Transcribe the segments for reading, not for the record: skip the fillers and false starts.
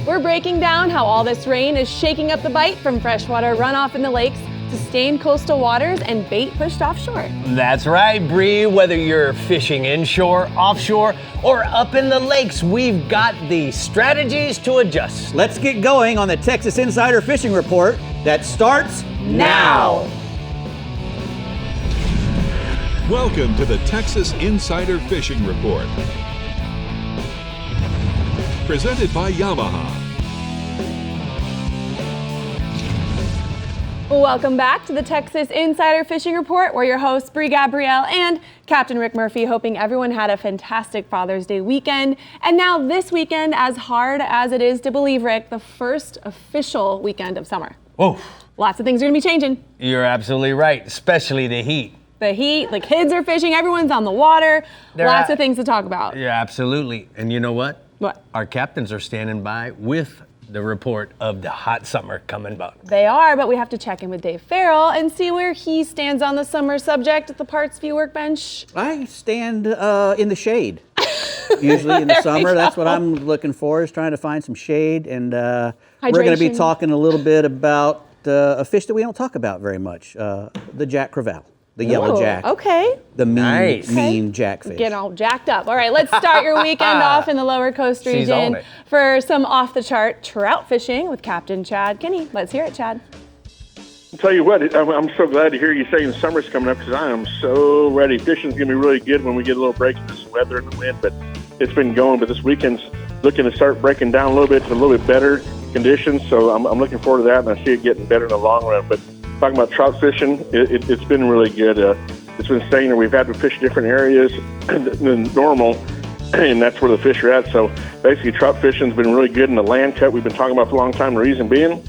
We're breaking down how all this rain is shaking up the bite from freshwater runoff in the lakes to stained coastal waters and bait pushed offshore. That's right, Brie. Whether you're fishing inshore, offshore, or up in the lakes, we've got the strategies to adjust. Let's get going on the Texas Insider Fishing Report that starts now. Welcome to the Texas Insider Fishing Report. Presented by Yamaha. Welcome back to the Texas Insider Fishing Report. We're your hosts, Brie Gabrielle and Captain Rick Murphy, hoping everyone had a fantastic Father's Day weekend. And now this weekend, as hard as it is to believe, Rick, the first official weekend of summer. Oh, Lots of things are gonna be changing. you're absolutely right, especially the heat. The heat, the kids are fishing, everyone's on the water. Lots of things to talk about. Yeah, absolutely. And you know what? What? Our captains are standing by with the report of the hot summer coming up. They are, but we have to check in with Dave Farrell and see where he stands on the summer subject at the Parts View workbench. I stand in the shade. Usually in the summer, that's what I'm looking for, is trying to find some shade. And we're going to be Hydration. talking a little bit about a fish that we don't talk about very much, the Jack Crevalle, the yellow Oh, jack, okay. the Nice. mean jackfish. Getting all jacked up. All right, let's start your weekend off in the lower coast She's on region it. for some off-the-chart trout fishing with Captain Chad Kinney. Let's hear it, Chad. I'll tell you what, I'm so glad to hear you saying the summer's coming up because I am so ready. Fishing's going to be really good when we get a little break in this weather and the wind, but it's been going. But this weekend's looking to start breaking down a little bit to a little bit better conditions, so I'm looking forward to that, and I see it getting better in the long run. But talking about trout fishing, it's been really good. It's been staying there. We've had to fish different areas than normal, and that's where the fish are at. So basically, trout fishing's been really good in the land cut we've been talking about for a long time. The reason being,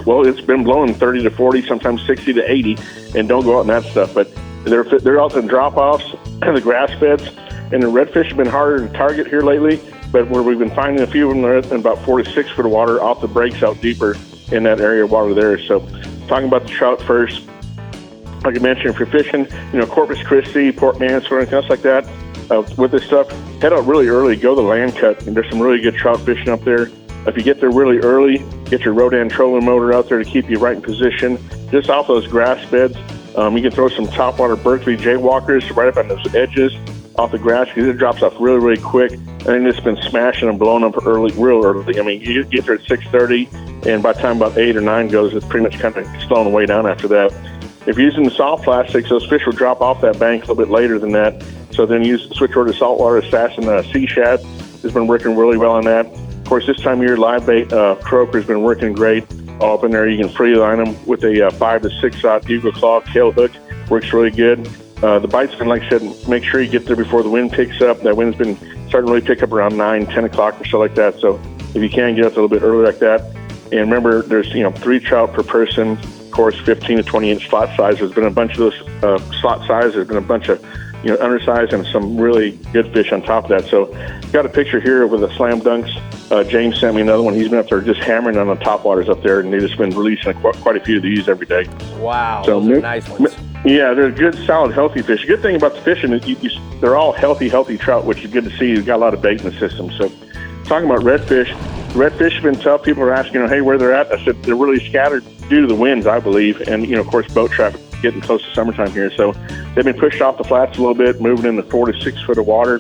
well, it's been blowing 30 to 40, sometimes 60 to 80, and don't go out in that stuff. But they're out in drop-offs, the grass beds, and the redfish have been harder to target here lately. But where we've been finding a few of them are in about 4 to 6 foot of water off the breaks out deeper in that area of water there. So talking about the trout first, like I mentioned, if you're fishing, Corpus Christi, Port Mansfield, or anything else like that, with this stuff, head out really early, go to the land cut, and there's some really good trout fishing up there. If you get there really early, get your Rodan trolling motor out there to keep you right in position. Just off those grass beds, you can throw some topwater Berkeley jaywalkers right up on those edges off the grass because it drops off really, really quick. And then it's been smashing and blowing up real early. I mean, you get there at 6:30, and by the time about 8 or 9 goes, it's pretty much kind of slowing way down after that. If you're using the soft plastics, those fish will drop off that bank a little bit later than that. So then switch over to saltwater assassin sea shad. Has been working really well on that. Of course, this time of year, live bait croaker has been working great. All up in there, you can free line them with a 5 to 6 aught Eagle Claw tail hook. Works really good. The bite's been, like I said, make sure you get there before the wind picks up. That wind's been starting to really pick up around 9, 10 o'clock or so like that. So if you can, get up a little bit early like that. And remember, there's 3 trout per person. Of course, 15 to 20 inch slot size. There's been a bunch of those slot size. There's been a bunch of undersized and some really good fish on top of that. So got a picture here with the slam dunks. James sent me another one. He's been up there just hammering on the top waters up there, and they've just been releasing quite a few of these every day. Wow, So those are nice ones. Yeah, they're good, solid, healthy fish. Good thing about the fishing is they're all healthy trout, which is good to see. You've got a lot of bait in the system. So talking about redfish have been tough. People are asking, hey, where they're at. I said they're really scattered due to the winds, I believe, and, of course, boat traffic getting close to summertime here. So they've been pushed off the flats a little bit, moving into 4 to 6 foot of water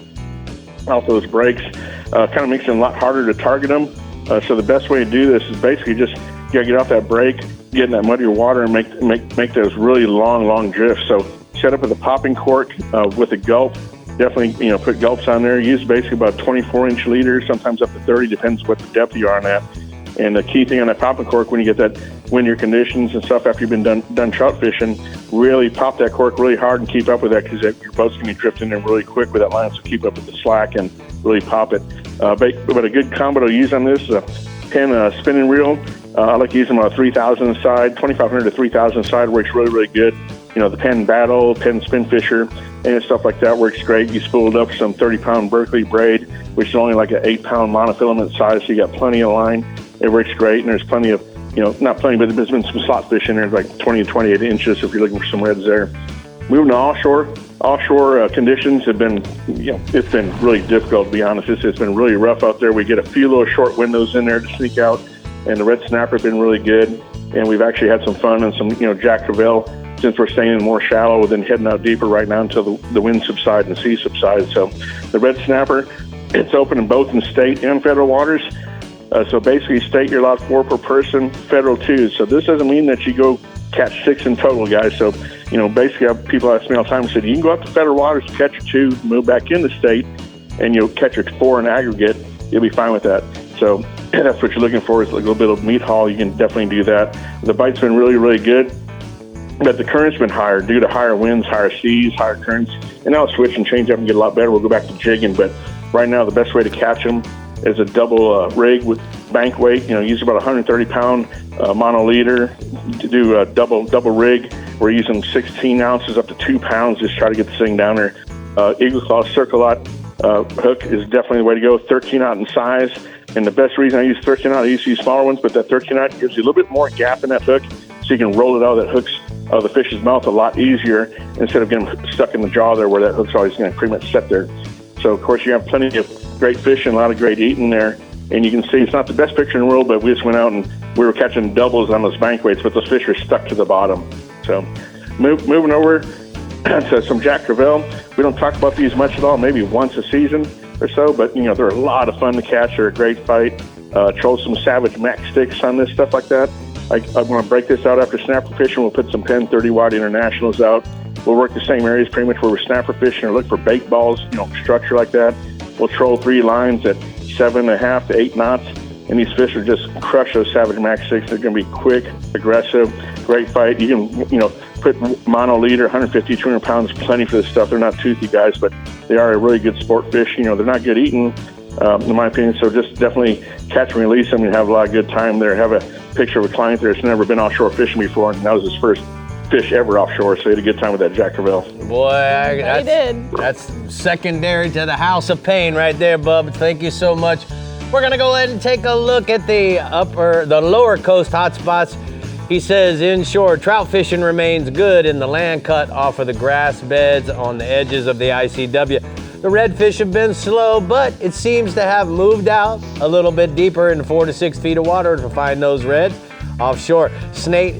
off those breaks. Kind of makes it a lot harder to target them. So the best way to do this is basically just you got to get off that break, get in that muddier water, and make those really long drifts. So set up with a popping cork with a gulp. Definitely, put gulps on there. Use basically about 24-inch leaders, sometimes up to 30, depends what the depth you are on that. And the key thing on that popping cork, when you get that windier conditions and stuff after you've been done trout fishing, really pop that cork really hard and keep up with that because your boat's going to be drifting in really quick with that line. So keep up with the slack and really pop it. But a good combo to use on this is a Penn spinning reel. I like using them on a 3,000 side, 2,500 to 3,000 side works really good. The Penn Battle, Penn Spin Fisher, and stuff like that works great. You spool it up some 30-pound Berkeley braid, which is only like an 8-pound monofilament size, so you got plenty of line. It works great, and there's plenty of, not plenty, but there's been some slot fish in there, like 20 to 28 inches if you're looking for some reds there. Moving to offshore, offshore conditions have been, it's been really difficult, to be honest. It's been really rough out there. We get a few little short windows in there to sneak out, and the red snapper has been really good. And we've actually had some fun and some, Jack Crevalle, since we're staying more shallow than heading out deeper right now until the wind subsides and the sea subsides. So the red snapper, it's open in both in state and federal waters. So basically, state, you're allowed 4 per person, federal 2. So this doesn't mean that you go catch 6 in total, guys. So, basically, people ask me all the time and said, you can go up to federal waters, catch your 2, move back into state, and you'll catch your 4 in aggregate. You'll be fine with that. So that's what you're looking for, is a little bit of meat haul. You can definitely do that. The bite's been really, really good, but the current's been higher due to higher winds, higher seas, higher currents. And I'll switch and change up and get a lot better. We'll go back to jigging, but right now the best way to catch them is a double rig with bank weight. Use about 130-pound monoliter to do a double rig. We're using 16 ounces up to 2 pounds. Just try to get this thing down there. Eagle Claw Circle-Out hook is definitely the way to go. 13-aught in size. And the best reason I use 13-aught, I used to use smaller ones, but that 13-aught gives you a little bit more gap in that hook, so you can roll it out of that the fish's mouth a lot easier instead of getting stuck in the jaw there where that hook's always going to pretty much set there. So, of course, you have plenty of great fish and a lot of great eating there. And you can see it's not the best picture in the world, but we just went out and we were catching doubles on those bank weights, but those fish are stuck to the bottom. So moving over to some Jack Crevalle. We don't talk about these much at all, maybe once a season or so, but, they're a lot of fun to catch. They're a great fight. Troll some Savage Max sticks on this, stuff like that. I'm going to break this out after snapper fishing. We'll put some 10, 30-watt internationals out. We'll work the same areas pretty much where we're snapper fishing or look for bait balls, structure like that. We'll troll 3 lines at 7.5 to 8 knots, and these fish are just crush those Savage Max sticks. They're going to be quick, aggressive, great fight. You can, put monoliter, 150, 200 pounds, plenty for this stuff. They're not toothy, guys, but they are a really good sport fish. They're not good eating, in my opinion, so just definitely catch and release them and have a lot of good time there. Have a picture of a client there that's never been offshore fishing before, and that was his first fish ever offshore, so he had a good time with that Jack Crevalle. Boy, that's secondary to the house of pain right there, bub. Thank you so much. We're gonna go ahead and take a look at the lower coast hotspots. He says inshore trout fishing remains good in the land cut off of the grass beds on the edges of the ICW. The redfish have been slow, but it seems to have moved out a little bit deeper in 4 to 6 feet of water to find those reds. Offshore, state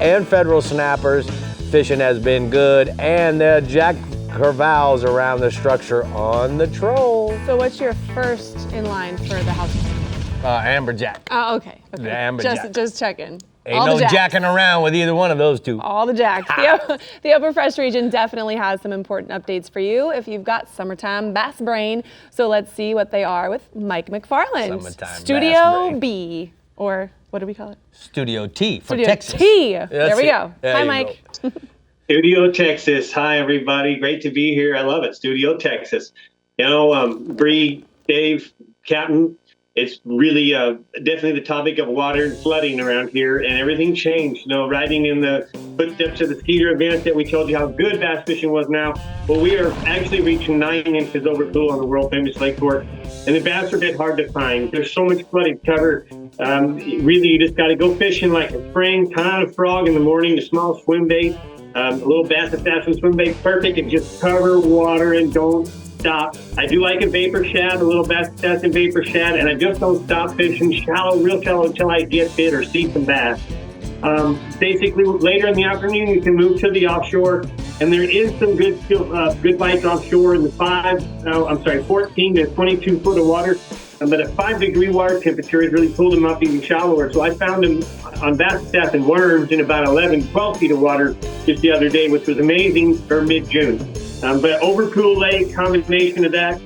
and federal snappers fishing has been good, and the Jack Crevalles around the structure on the troll. So what's your first in line for the house? Amberjack. Oh, okay. The amberjack. Just checking. Ain't no jacking around with either one of those two. All the jacks. The Upper Fresh region definitely has some important updates for you if you've got summertime bass brain. So let's see what they are with Mike McFarland. Summertime Studio bass brain. B, or what do we call it? Studio T for Studio Texas. T. That's There we it. go. There Hi, you Mike. go. Studio Texas. Hi, everybody. Great to be here. I love it. Studio Texas. Brie, Dave, Captain, it's really definitely the topic of water and flooding around here, and everything changed. Riding in the footsteps of the Skeeter event that we told you how good bass fishing was now. Well, we are actually reaching 9 inches over pool on the world famous Lake Fork, and the bass are a bit hard to find. There's so much flooded cover. Really, you just got to go fishing like a spring, ton of frog in the morning, a small swim bait, a little bass assassin swim bait, perfect, and just cover water and don't stop. I do like a vapor shad, a little bass assassin vapor shad, and I just don't stop fishing real shallow until I get bit or see some bass. Basically, later in the afternoon, you can move to the offshore, and there is some good bites offshore in the 14 to 22 foot of water. But a 5-degree water temperature has really pulled them up even shallower. So I found them on bass assassin worms in about 11, 12 feet of water just the other day, which was amazing for mid-June. But over Pool Lake, combination of that,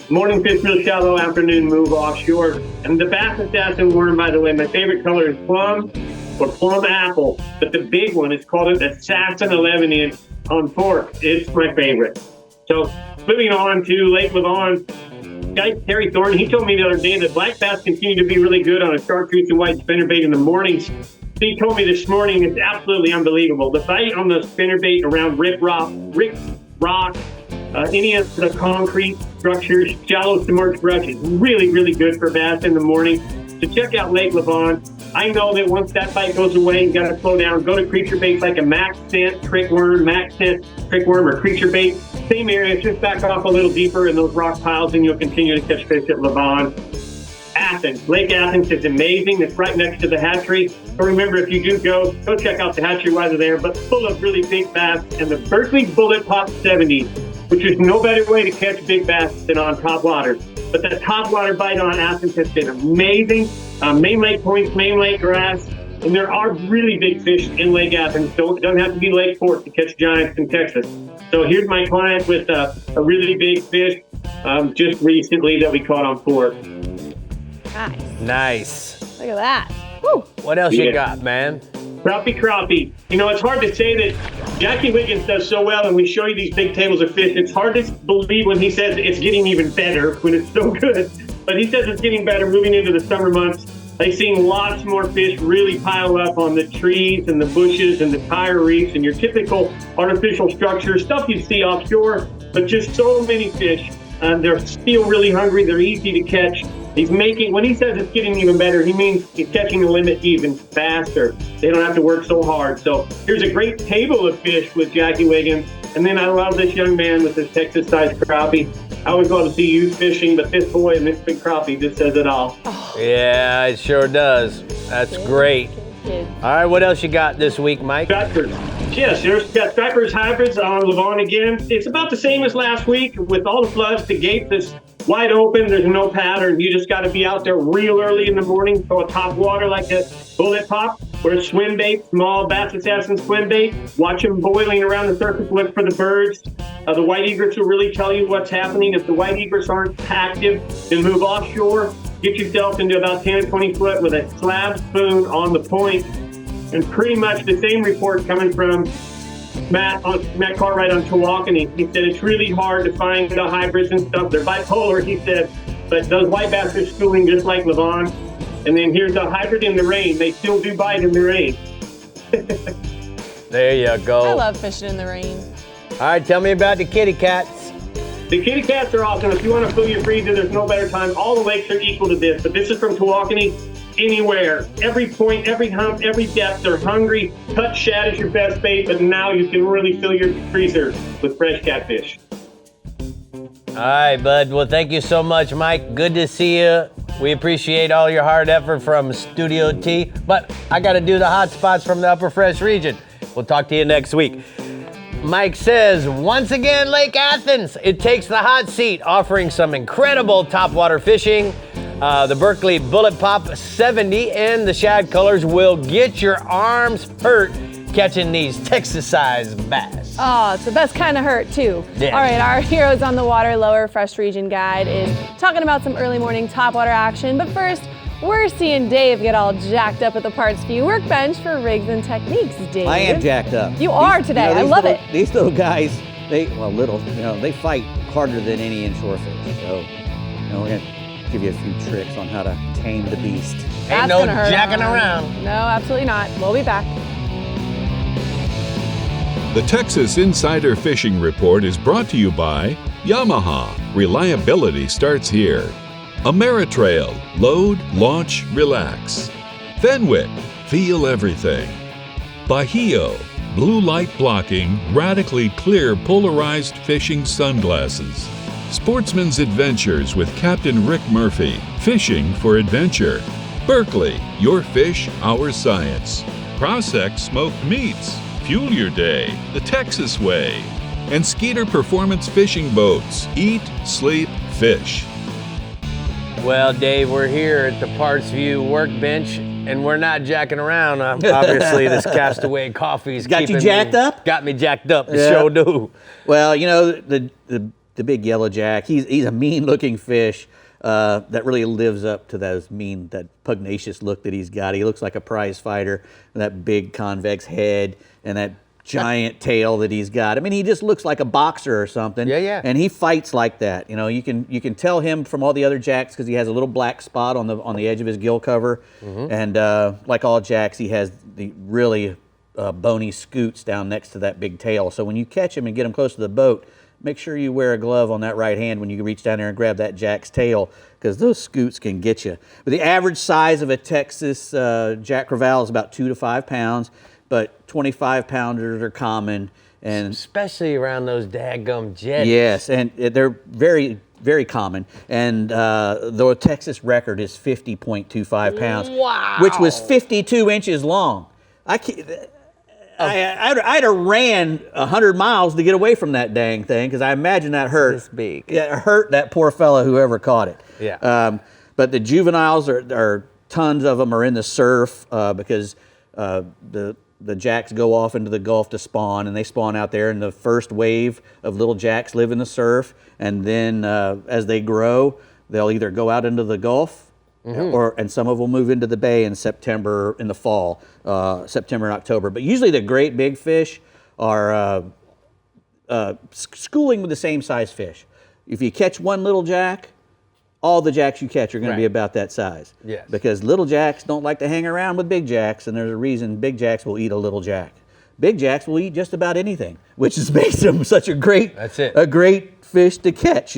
morning fish real shallow, afternoon move offshore. And the bass assassin worm, by the way, my favorite color is plum or plum apple. But the big one is called an assassin 11-inch on fork. It's my favorite. So moving on to Lake Levon. Guy Terry Thornton, he told me the other day that black bass continue to be really good on a chartreuse and white spinnerbait in the mornings. He told me this morning it's absolutely unbelievable. The bite on the spinnerbait around Rick Rock, any of the concrete structures, shallow submerged brush is really, really good for bass in the morning. So check out Lake Levon. I know that once that bite goes away, you got to slow down. Go to creature baits like a max scent crickworm, or creature bait. Same area, just back off a little deeper in those rock piles, and you'll continue to catch fish at Levon. Athens. Lake Athens is amazing. It's right next to the hatchery. So remember, if you do go check out the hatchery while they're there, but full of really big bass. And the Berkeley Bullet Pop 70, which is no better way to catch big bass than on top water. But the top water bite on Athens has been amazing. Main Lake points, Main Lake grass. And there are really big fish in Lake Athens. So it doesn't have to be Lake Fork to catch giants in Texas. So here's my client with a really big fish just recently that we caught on Fork. Nice. Look at that. Woo. What else you got, man? Crappie. You know, it's hard to say that Jackie Wiggins does so well, and we show you these big tables of fish. It's hard to believe when he says it's getting even better when it's so good. But he says it's getting better moving into the summer months. I've seen lots more fish really pile up on the trees and the bushes and the tire reefs and your typical artificial structures, stuff you see offshore, but just so many fish. They're still really hungry. They're easy to catch. When he says it's getting even better, he means he's catching the limit even faster. They don't have to work so hard. So here's a great table of fish with Jackie Wiggins. And then I love this young man with his Texas-sized crappie. I always love to see youth fishing, but this boy and this big crappie just says it all. Oh. Yeah, it sure does. That's great. All right, what else you got this week, Mike? Stripers. Yes, there's got Stripers hybrids on Levon again. It's about the same as last week with all the floods. The gate is wide open. There's no pattern. You just got to be out there real early in the morning, throw a top water like a bullet pop or a swim bait, small bass assassin swim bait. Watch them boiling around the surface. Look for the birds. The white egrets will really tell you what's happening. If the white egrets aren't active, then move offshore. Get yourself into about 10 to 20 foot with a slab spoon on the point. And pretty much the same report coming from Matt Cartwright on Tawakoni. He said it's really hard to find the hybrids and stuff. They're bipolar, he said, but those white bass are schooling just like Levon. And then here's a hybrid in the rain. They still do bite in the rain. There you go. I love fishing in the rain. All right, tell me about the kitty cats. The kitty cats are awesome. If you want to fill your freezer, there's no better time. All the lakes are equal to this, but this is from Tawakoni. Anywhere, every point, every hump, every depth, they're hungry. Cut shad is your best bait, but now you can really fill your freezer with fresh catfish. All right, bud. Well, thank you so much, Mike. Good to see you. We appreciate all your hard effort from Studio T, but I got to do the hot spots from the Upper Fresh region. We'll talk to you next week. Mike says, once again, Lake Athens, it takes the hot seat, offering some incredible topwater fishing. The Berkeley Bullet Pop 70 and the shad colors will get your arms hurt catching these Texas-sized bass. Oh, it's the best kind of hurt, too. Yeah. All right, our Heroes on the Water Lower Fresh Region guide is talking about some early morning topwater action. But first, we're seeing Dave get all jacked up at the Parts View workbench for rigs and techniques. Dave, I am jacked up. You are today. I love it. These little guys, they fight harder than any inshore fish. So, we're gonna give you a few tricks on how to tame the beast. Ain't no jacking around. No, absolutely not. We'll be back. The Texas Insider Fishing Report is brought to you by Yamaha. Reliability starts here. Ameritrail. Load, launch, relax. Fenwick. Feel everything. Bahio. Blue light blocking, radically clear polarized fishing sunglasses. Sportsman's Adventures with Captain Rick Murphy. Fishing for adventure. Berkeley. Your fish, our science. Prospect Smoked Meats. Fuel your day the Texas way. And Skeeter Performance Fishing Boats. Eat, sleep, fish. Well, Dave, we're here at the Parts View workbench, and we're not jacking around. Obviously, this Castaway coffee's Got you jacked up? Got me jacked up. Yeah. Sure do. Well, the big yellow jack, he's a mean-looking fish that really lives up to that pugnacious look that he's got. He looks like a prize fighter, that big convex head and that giant tail that he's got. I mean, he just looks like a boxer or something. Yeah. And he fights like that. You can tell him from all the other jacks because he has a little black spot on the edge of his gill cover. Mm-hmm. And like all jacks, he has the really bony scoots down next to that big tail. So when you catch him and get him close to the boat, make sure you wear a glove on that right hand when you reach down there and grab that jack's tail, because those scoots can get you. But the average size of a Texas Jack Crevalle is about 2 to 5 pounds, but 25 pounders are common. And especially around those daggum jetties. Yes, and they're very, very common. And the Texas record is 50.25 pounds, wow, which was 52 inches long. I'd have ran 100 miles to get away from that dang thing, because I imagine that hurt. This big. Yeah, it hurt that poor fella, whoever caught it. Yeah. But the juveniles are tons of them are in the surf because the jacks go off into the Gulf to spawn, and they spawn out there. And the first wave of little jacks live in the surf, and then as they grow, they'll either go out into the Gulf, and some of them will move into the bay in September, in the fall, September and October. But usually the great big fish are schooling with the same size fish. If you catch one little jack, all the jacks you catch are going to be about that size. Yes. Because little jacks don't like to hang around with big jacks, and there's a reason big jacks will eat a little jack. Big jacks will eat just about anything, which makes them such a great fish to catch.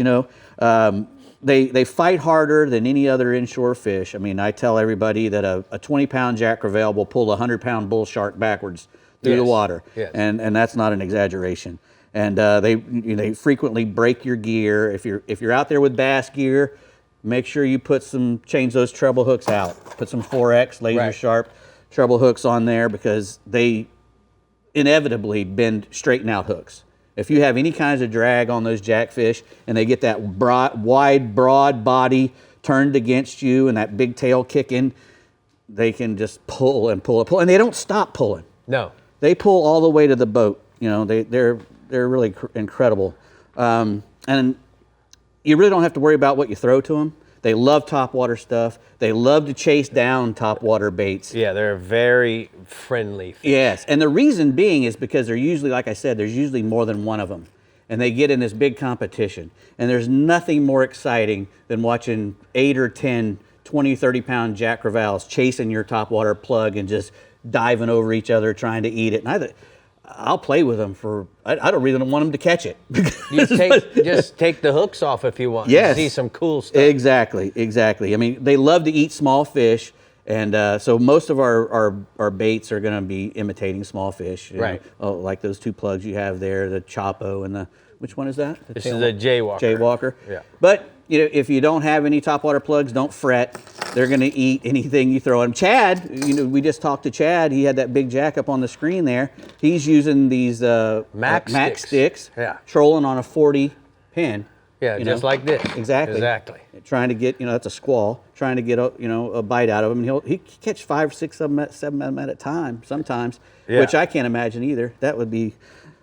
They fight harder than any other inshore fish. I mean, I tell everybody that a 20-pound Jack Crevalle will pull a 100-pound bull shark backwards through the water, and that's not an exaggeration. And they frequently break your gear. If you're out there with bass gear, make sure you change those treble hooks out. Put some 4X laser sharp treble hooks on there, because they inevitably bend straighten out hooks. If you have any kinds of drag on those jackfish and they get that wide, broad body turned against you and that big tail kicking, they can just pull and pull and pull, and they don't stop pulling. No, they pull all the way to the boat. They're really incredible, and you really don't have to worry about what you throw to them. They love topwater stuff. They love to chase down topwater baits. Yeah, they're very friendly fish. Yes, and the reason being is because they're usually, like I said, there's usually more than one of them. And they get in this big competition. And there's nothing more exciting than watching 8 or 10, 20, 30-pound Jack Crevalles chasing your topwater plug and just diving over each other trying to eat it. And I'll play with them I don't really want them to catch it. Just take the hooks off if you want. Yes. See some cool stuff. Exactly. I mean, they love to eat small fish, and so most of our baits are going to be imitating small fish. Like those 2 plugs you have there, the Chapo and which one is that? This is a Jaywalker. Jaywalker. Yeah. But if you don't have any topwater plugs, don't fret. They're going to eat anything you throw at them. Chad, we just talked to Chad. He had that big jack up on the screen there. He's using these Mac sticks, trolling on a 40 pin. Yeah, just like this. Exactly. Trying to get, that's a squall. Trying to get a bite out of him. And he catch 5, 6, 7 of them at a time sometimes, which I can't imagine either. That would be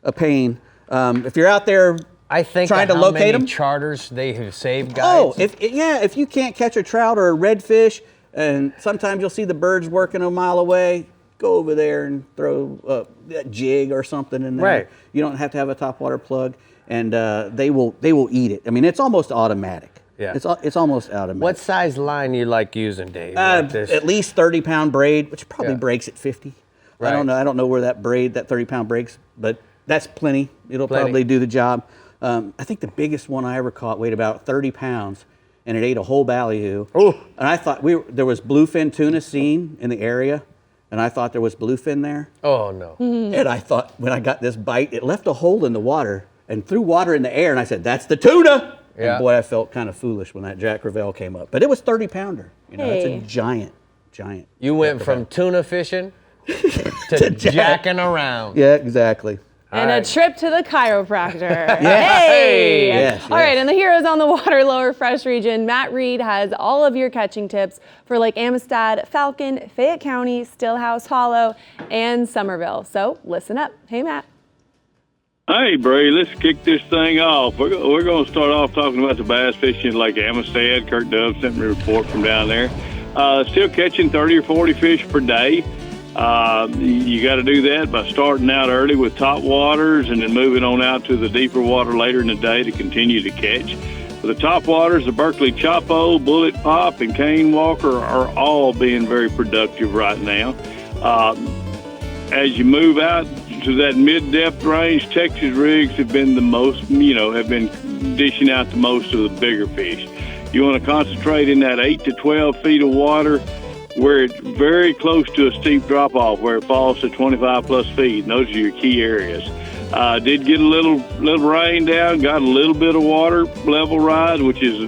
a pain. If you're out there, I think trying to locate them, charters they have saved, guys. Oh, if you can't catch a trout or a redfish, and sometimes you'll see the birds working a mile away, go over there and throw a jig or something in there. Right. You don't have to have a topwater plug, and they will eat it. I mean, it's almost automatic. Yeah. It's almost automatic. What size line you like using, Dave? At least 30-pound braid, which probably breaks at 50. Right. I don't know where that 30-pound breaks, but that's plenty. It'll probably do the job. I think the biggest one I ever caught weighed about 30 pounds, and it ate a whole ballyhoo. Oh. And I thought there was bluefin tuna seen in the area, and I thought there was bluefin there. Oh, no. And I thought when I got this bite, it left a hole in the water and threw water in the air, and I said, "That's the tuna." Yeah. And boy, I felt kind of foolish when that Jack Crevalle came up. But it was 30-pounder. It's a giant. You went from tuna fishing to jacking around. Yeah, exactly. And a trip to the chiropractor. Hey! Yes, All right, and the Heroes on the Water Lower Fresh region, Matt Reed has all of your catching tips for Lake Amistad, Falcon, Fayette County, Stillhouse Hollow, and Somerville. So listen up. Hey, Matt. Hey, Brie, let's kick this thing off. We're going to start off talking about the bass fishing at Lake Amistad. Kurt Dove sent me a report from down there. Still catching 30 or 40 fish per day. You got to do that by starting out early with top waters and then moving on out to the deeper water later in the day to continue to catch. For the top waters, the Berkeley Chapo, Bullet Pop, and Cane Walker are all being very productive right now. As you move out, to that mid-depth range, Texas rigs have been the most, have been dishing out the most of the bigger fish. You want to concentrate in that 8 to 12 feet of water where it's very close to a steep drop-off, where it falls to 25 plus feet. And those are your key areas. Did get a little rain down, got a little bit of water level rise, which is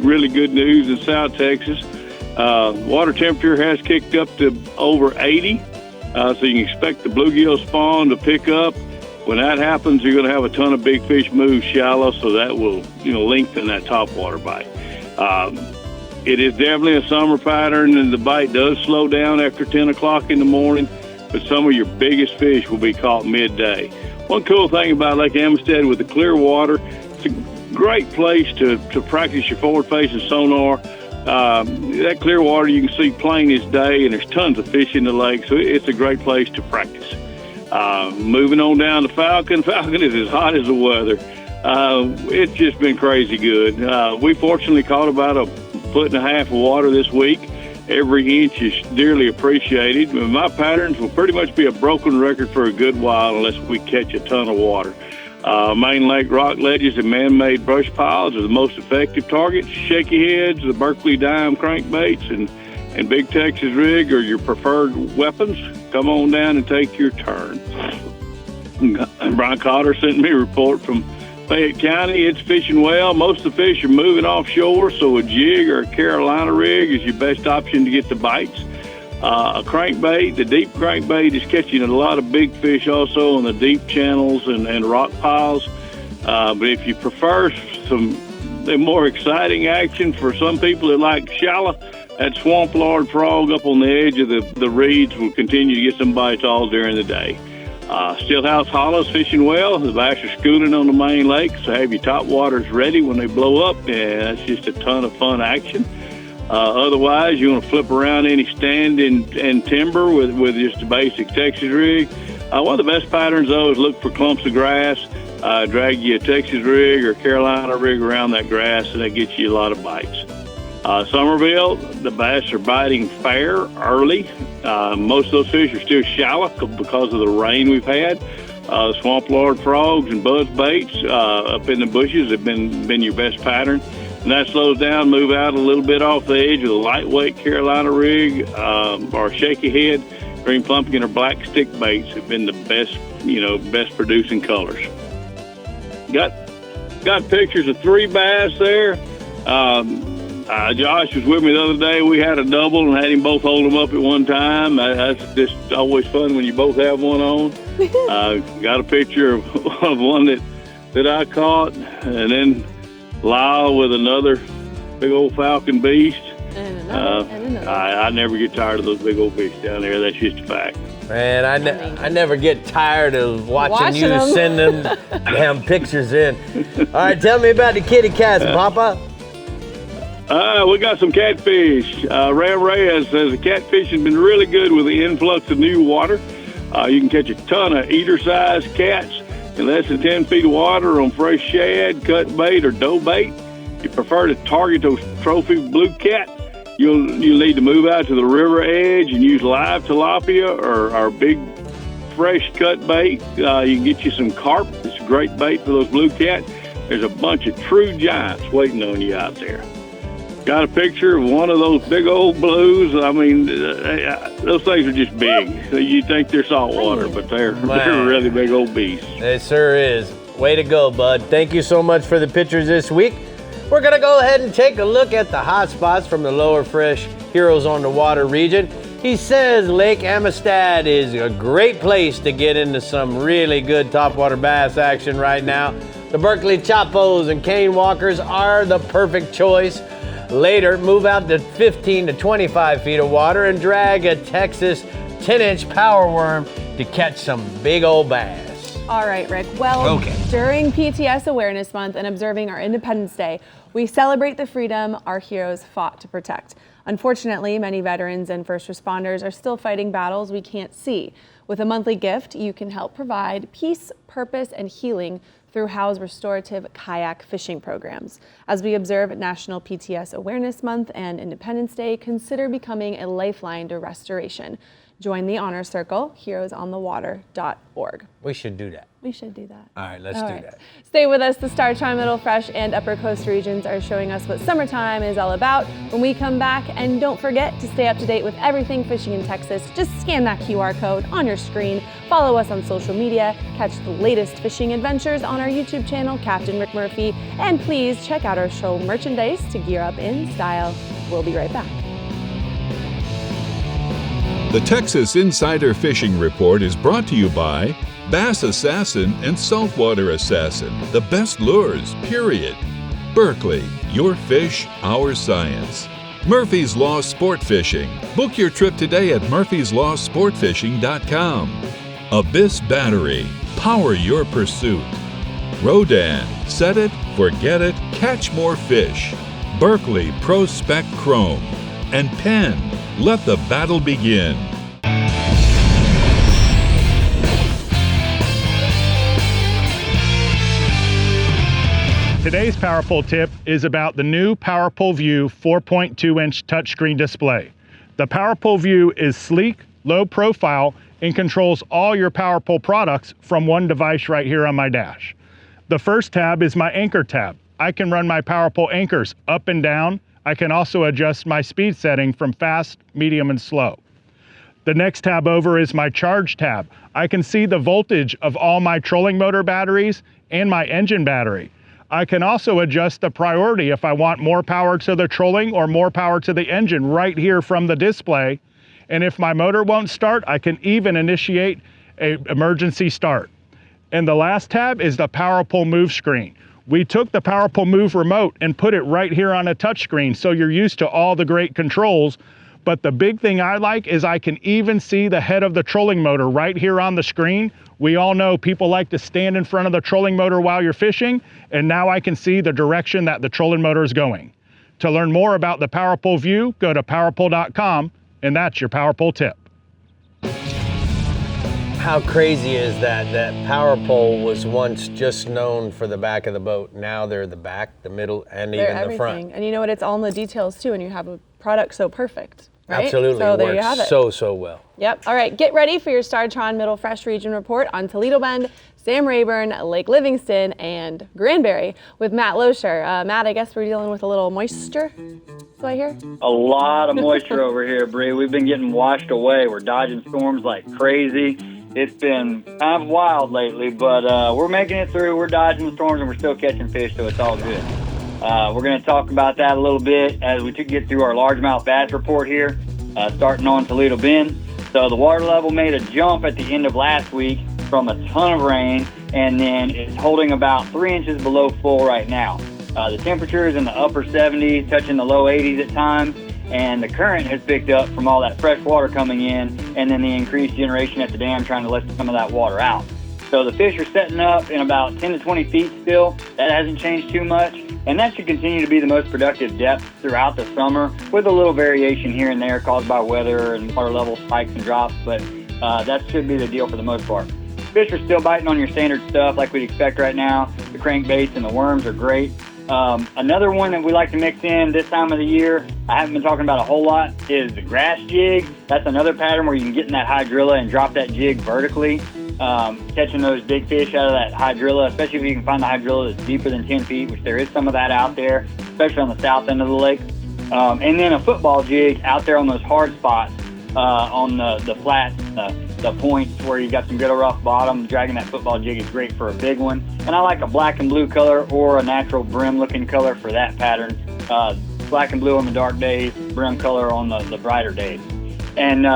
really good news in South Texas. Water temperature has kicked up to over 80, so you can expect the bluegill spawn to pick up. When that happens, you're going to have a ton of big fish move shallow, so that will lengthen that top water bite. It is definitely a summer pattern, and the bite does slow down after 10 o'clock in the morning, but some of your biggest fish will be caught midday. One cool thing about Lake Amistad with the clear water, it's a great place to practice your forward-facing sonar. That clear water you can see plain as day, and there's tons of fish in the lake, so it's a great place to practice. Moving on down to Falcon. Falcon is as hot as the weather. It's just been crazy good. We fortunately caught about 1.5 foot of water this week. Every inch is dearly appreciated. My patterns will pretty much be a broken record for a good while unless we catch a ton of water. Main lake rock ledges and man-made brush piles are the most effective targets. Shaky heads, the Berkeley dime crankbaits, and big Texas rig are your preferred weapons. Come on down and take your turn. Brian Cotter sent me a report from Fayette County. It's fishing well. Most of the fish are moving offshore, so a jig or a Carolina rig is your best option to get the bites. A crankbait, the deep crankbait, is catching a lot of big fish also in the deep channels and rock piles. But if you prefer some more exciting action for some people that like shallow, that swamp lord frog up on the edge of the reeds will continue to get some bites all during the day. Stillhouse Hollow's fishing well. The bass are schooling on the main lake, so have your top waters ready when they blow up. Yeah, that's just a ton of fun action. Otherwise, you want to flip around any stand and timber with just a basic Texas rig. One of the best patterns, though, is look for clumps of grass. Drag you a Texas rig or Carolina rig around that grass, and that gets you a lot of bites. Somerville, the bass are biting fair early. Most of those fish are still shallow because of the rain we've had. Swamp lord frogs and buzz baits up in the bushes have been your best pattern. When that slows down, move out a little bit off the edge with a lightweight Carolina rig or shaky head. Green pumpkin or black stick baits have been the best producing colors. Got pictures of 3 bass there. Josh was with me the other day. We had a double and had him both hold them up at one time. That's just always fun when you both have one on. Got a picture of one that I caught, and then Lyle with another big old falcon beast. And another. I never get tired of those big old beasts down there. That's just a fact. Man, I never get tired of watching you them. send them damn pictures in. All right, tell me about the kitty cats, Papa. We got some catfish. Ram Reyes says the catfish has been really good with the influx of new water. You can catch a ton of eater-sized cats in less than 10 feet of water on fresh shad, cut bait, or dough bait. If you prefer to target those trophy blue cat, you'll need to move out to the river edge and use live tilapia or our big fresh cut bait. You can get you some carp. It's a great bait for those blue cat. There's a bunch of true giants waiting on you out there. Got a picture of one of those big old blues. I mean, those things are just big. You think they're saltwater, but they're really big old beasts. It sure is. Way to go, bud. Thank you so much for the pictures this week. We're going to go ahead and take a look at the hot spots from the Lower Fresh Heroes on the Water region. He says Lake Amistad is a great place to get into some really good topwater bass action right now. The Berkeley Chapos and Cane Walkers are the perfect choice. Later, move out to 15 to 25 feet of water and drag a Texas 10-inch power worm to catch some big old bass. All right, Rick. Well, during PTS Awareness Month and observing our Independence Day, we celebrate the freedom our heroes fought to protect. Unfortunately, many veterans and first responders are still fighting battles we can't see. With a monthly gift, you can help provide peace, purpose, and healing through Howe's restorative kayak fishing programs. As we observe National PTS Awareness Month and Independence Day, consider becoming a lifeline to restoration. Join the Honor Circle, heroesonthewater.org. We should do that. We should do that. All right, let's do that. Stay with us. The Star Tribal, Middle Fresh, and Upper Coast regions are showing us what summertime is all about when we come back. And don't forget to stay up to date with everything fishing in Texas. Just scan that QR code on your screen. Follow us on social media. Catch the latest fishing adventures on our YouTube channel, Captain Rick Murphy. And please check out our show merchandise to gear up in style. We'll be right back. The Texas Insider Fishing Report is brought to you by Bass Assassin and Saltwater Assassin, the best lures, period. Berkeley, your fish, our science. Murphy's Law Sport Fishing. Book your trip today at murphyslawsportfishing.com. Abyss Battery. Power your pursuit. Rodan. Set it, forget it, catch more fish. Berkeley Pro Spec Chrome. And Penn. Let the battle begin. Today's Powerpole tip is about the new Powerpole View 4.2-inch touchscreen display. The Powerpole View is sleek, low profile, and controls all your Powerpole products from one device right here on my dash. The first tab is my anchor tab. I can run my Powerpole anchors up and down. I can also adjust my speed setting from fast, medium, and slow. The next tab over is my charge tab. I can see the voltage of all my trolling motor batteries and my engine battery. I can also adjust the priority if I want more power to the trolling or more power to the engine right here from the display. And if my motor won't start, I can even initiate an emergency start. And the last tab is the Powerpole Move screen. We took the Powerpole Move remote and put it right here on a touchscreen, so you're used to all the great controls. But the big thing I like is I can even see the head of the trolling motor right here on the screen. We all know people like to stand in front of the trolling motor while you're fishing, and now I can see the direction that the trolling motor is going. To learn more about the Powerpole View, go to powerpole.com, and that's your Powerpole tip. How crazy is that Powerpole was once just known for the back of the boat. Now they're the back, the middle, and They're even the front. And you know what? It's all in the details too, and you have a product so perfect. Right? Absolutely, So it there you works have it. so well. Yep. All right, get ready for your StarTron Middle Fresh Region report on Toledo Bend, Sam Rayburn, Lake Livingston, and Granbury with Matt Loescher. Matt, I guess we're dealing with a little moisture, so I hear? A lot of moisture over here, Brie. We've been getting washed away. We're dodging storms like crazy. It's been kind of wild lately, but we're making it through. We're dodging the storms, and we're still catching fish, so it's all good. We're going to talk about that a little bit as we get through our largemouth bass report here, starting on Toledo Bend. So the water level made a jump at the end of last week from a ton of rain, and then it's holding about 3 inches below full right now. The temperature is in the upper 70s, touching the low 80s at times, and the current has picked up from all that fresh water coming in, and then the increased generation at the dam trying to let some of that water out. So the fish are setting up in about 10 to 20 feet still. That hasn't changed too much, and that should continue to be the most productive depth throughout the summer, with a little variation here and there caused by weather and water level spikes and drops, but that should be the deal for the most part. Fish are still biting on your standard stuff like we'd expect right now. The crankbaits and the worms are great. Another one that we like to mix in this time of the year, I haven't been talking about a whole lot, is the grass jig. That's another pattern where you can get in that hydrilla and drop that jig vertically, catching those big fish out of that hydrilla, especially if you can find the hydrilla that's deeper than 10 feet, which there is some of that out there, especially on the south end of the lake. And then a football jig out there on those hard spots, on the flats, the points where you got some good rough bottom. Dragging that football jig is great for a big one. And I like a black and blue color or a natural brim looking color for that pattern. Black and blue on the dark days, brim color on the brighter days. And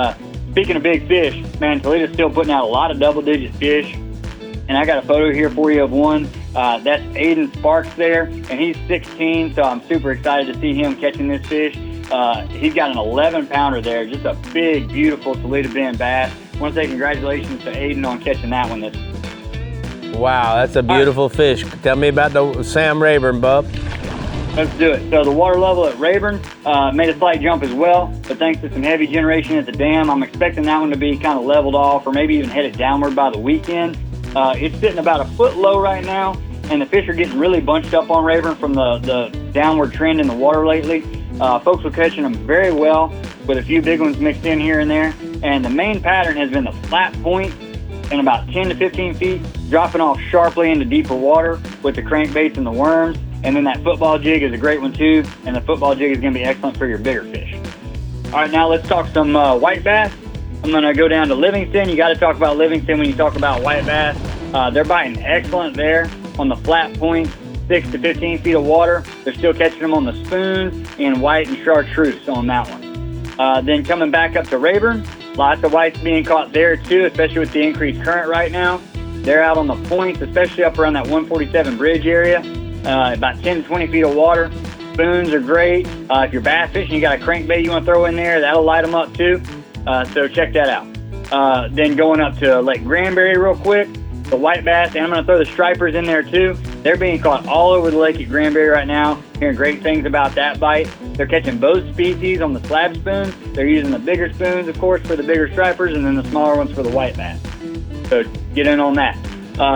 speaking of big fish, man, Toledo's still putting out a lot of double-digit fish. And I got a photo here for you of one. That's Aiden Sparks there, and he's 16, so I'm super excited to see him catching this fish. He's got an 11-pounder there, just a big, beautiful Toledo Bend bass. I want to say congratulations to Aiden on catching that one. Wow, that's a beautiful fish. Tell me about the Sam Rayburn, bub. Let's do it. So the water level at Rayburn made a slight jump as well, but thanks to some heavy generation at the dam, I'm expecting that one to be kind of leveled off or maybe even headed downward by the weekend. It's sitting about a foot low right now, and the fish are getting really bunched up on Rayburn from the downward trend in the water lately. Folks are catching them very well with a few big ones mixed in here and there. And the main pattern has been the flat point and about 10 to 15 feet, dropping off sharply into deeper water with the crankbaits and the worms. And then that football jig is a great one too, and the football jig is going to be excellent for your bigger fish. All right, now let's talk some white bass. I'm going to go down to Livingston. You got to talk about Livingston when you talk about white bass. They're biting excellent there on the flat point, 6 to 15 feet of water. They're still catching them on the spoons and white and chartreuse on that one. Then coming back up to Rayburn, lots of whites being caught there too, especially with the increased current right now. They're out on the points, especially up around that 147 bridge area, about 10 to 20 feet of water. Spoons are great. If you're bass fishing, you got a crankbait you want to throw in there, that'll light them up too. So check that out. Then going up to Lake Granbury real quick, the white bass, and I'm going to throw the stripers in there too. They're being caught all over the lake at Granbury right now. Hearing great things about that bite. They're catching both species on the slab spoons. They're using the bigger spoons, of course, for the bigger stripers, and then the smaller ones for the white bass. So get in on that.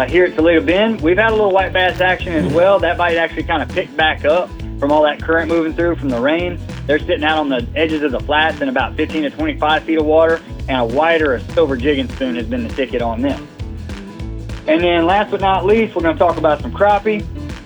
Here at Toledo Bend, we've had a little white bass action as well. That bite actually kind of picked back up from all that current moving through from the rain. They're sitting out on the edges of the flats in about 15 to 25 feet of water, and a white or a silver jigging spoon has been the ticket on them. And then last but not least, we're going to talk about some crappie.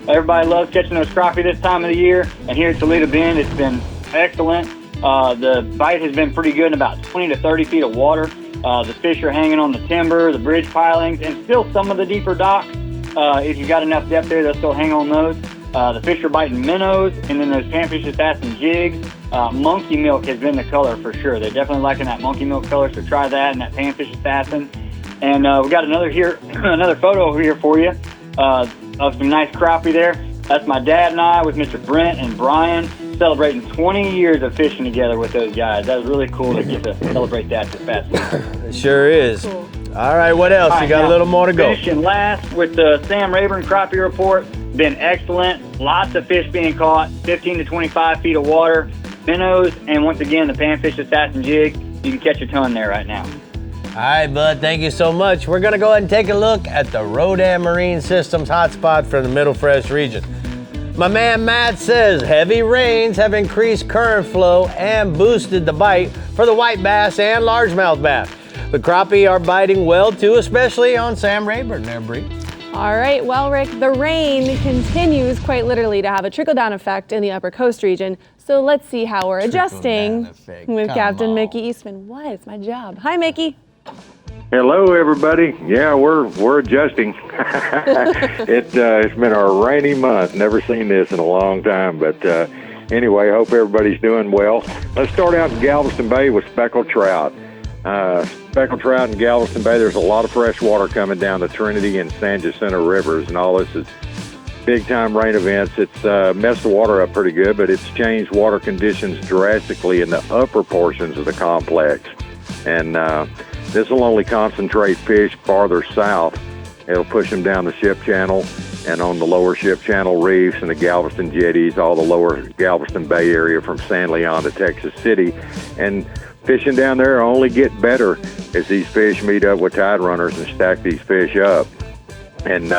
Everybody loves catching those crappie this time of the year, and here at Toledo Bend, it's been excellent. The bite has been pretty good in about 20 to 30 feet of water. The fish are hanging on the timber, the bridge pilings, and still some of the deeper docks. If you've got enough depth there, they'll still hang on those. The fish are biting minnows, and then those panfish assassin jigs. Monkey milk has been the color for sure. They're definitely liking that monkey milk color, so try that and that panfish assassin. And we got another photo here for you of some nice crappie there. That's my dad and I with Mr. Brent and Brian celebrating 20 years of fishing together with those guys. That was really cool to get to celebrate that this past week. It sure is. Cool. All right, what else? All right, you got a little more to go. Finishing last with the Sam Rayburn crappie report. Been excellent. Lots of fish being caught, 15 to 25 feet of water, minnows, and once again, the panfish assassin jig. You can catch a ton there right now. All right, bud, thank you so much. We're going to go ahead and take a look at the Rodan Marine Systems hotspot for the Middle Fresh region. My man Matt says heavy rains have increased current flow and boosted the bite for the white bass and largemouth bass. The crappie are biting well too, especially on Sam Rayburn there, Brie. All right, well, Rick, the rain continues quite literally to have a trickle-down effect in the upper coast region. So let's see how we're adjusting with Captain Mickey Eastman. What? It's my job. Hi, Mickey. Hello, everybody. Yeah, we're adjusting. It's been a rainy month. Never seen this in a long time. But anyway, hope everybody's doing well. Let's start out in Galveston Bay with speckled trout. Speckled trout in Galveston Bay, there's a lot of fresh water coming down the Trinity and San Jacinto rivers, and all this is big-time rain events. It's messed the water up pretty good, but it's changed water conditions drastically in the upper portions of the complex. And this will only concentrate fish farther south. It'll push them down the ship channel and on the lower ship channel reefs and the Galveston jetties, all the lower Galveston Bay area from San Leon to Texas City. And fishing down there will only get better as these fish meet up with tide runners and stack these fish up. And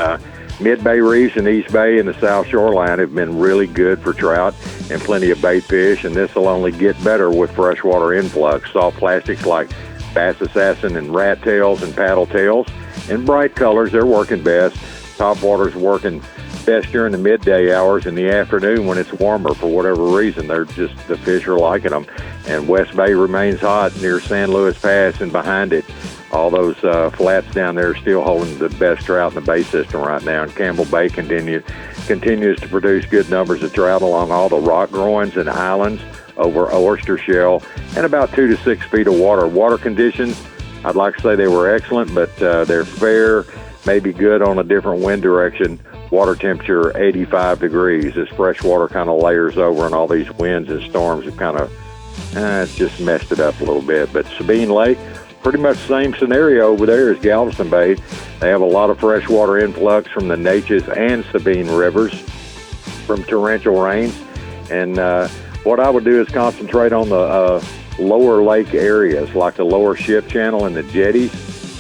mid-bay reefs in East Bay and the South Shoreline have been really good for trout and plenty of bait fish, and this will only get better with freshwater influx. Soft plastics like bass assassin and rat tails and paddle tails, and bright colors, they're working best. Topwater's working best during the midday hours. In the afternoon when it's warmer for whatever reason, the fish are liking them. And West Bay remains hot near San Luis Pass, and behind it, all those flats down there are still holding the best trout in the bay system right now. And Campbell Bay continues to produce good numbers of trout along all the rock groins and islands over oyster shell, and about 2 to 6 feet of water. Water conditions, I'd like to say they were excellent, but they're fair, maybe good on a different wind direction. Water temperature 85 degrees as fresh water kind of layers over, and all these winds and storms have kind of it's just messed it up a little bit. But Sabine Lake, pretty much the same scenario over there as Galveston Bay. They have a lot of freshwater influx from the Natchez and Sabine rivers from torrential rains. And what I would do is concentrate on the lower lake areas, like the lower ship channel and the jetties,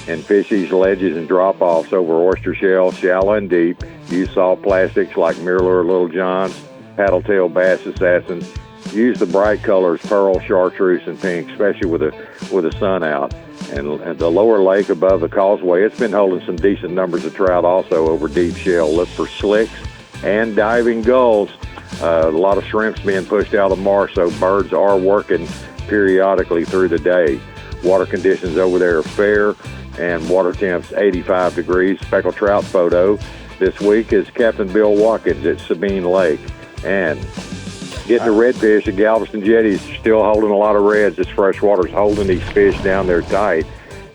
and fish these ledges and drop-offs over oyster shell, shallow and deep. Use soft plastics like Mirror Little Johns, paddle tail bass assassins, use the bright colors, pearl, chartreuse, and pink, especially with the sun out. And the lower lake above the causeway, it's been holding some decent numbers of trout also over deep shell. Look for slicks and diving gulls. A lot of shrimps being pushed out of the marsh, so birds are working periodically through the day. Water conditions over there are fair, and water temps 85 degrees. Speckled trout photo this week is Captain Bill Watkins at Sabine Lake. And getting the redfish at Galveston Jetty's still holding a lot of reds. This fresh water's holding these fish down there tight,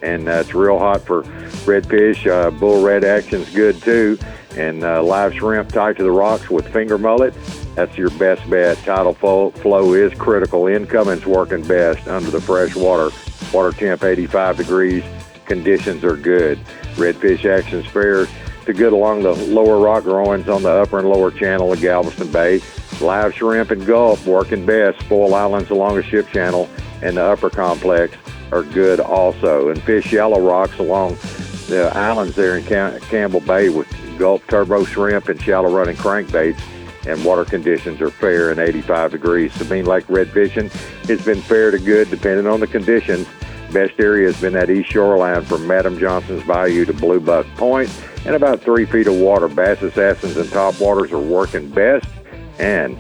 and it's real hot for redfish. Bull red action's good too, and live shrimp tied to the rocks with finger mullet. That's your best bet. Tidal flow is critical. Incoming's working best under the fresh water. Water temp 85 degrees. Conditions are good. Redfish action's fair to good along the lower rock groins on the upper and lower channel of Galveston Bay. Live shrimp and gulp working best. Spoil islands along the ship channel and the upper complex are good also. And fish shallow rocks along the islands there in Campbell Bay with gulp turbo shrimp and shallow running crankbaits. And water conditions are fair and 85 degrees. Sabine Lake redfishing has been fair to good depending on the conditions. Best area has been that east shoreline from Madam Johnson's Bayou to Blue Buck Point and about 3 feet of water. Bass assassins and topwaters are working best. And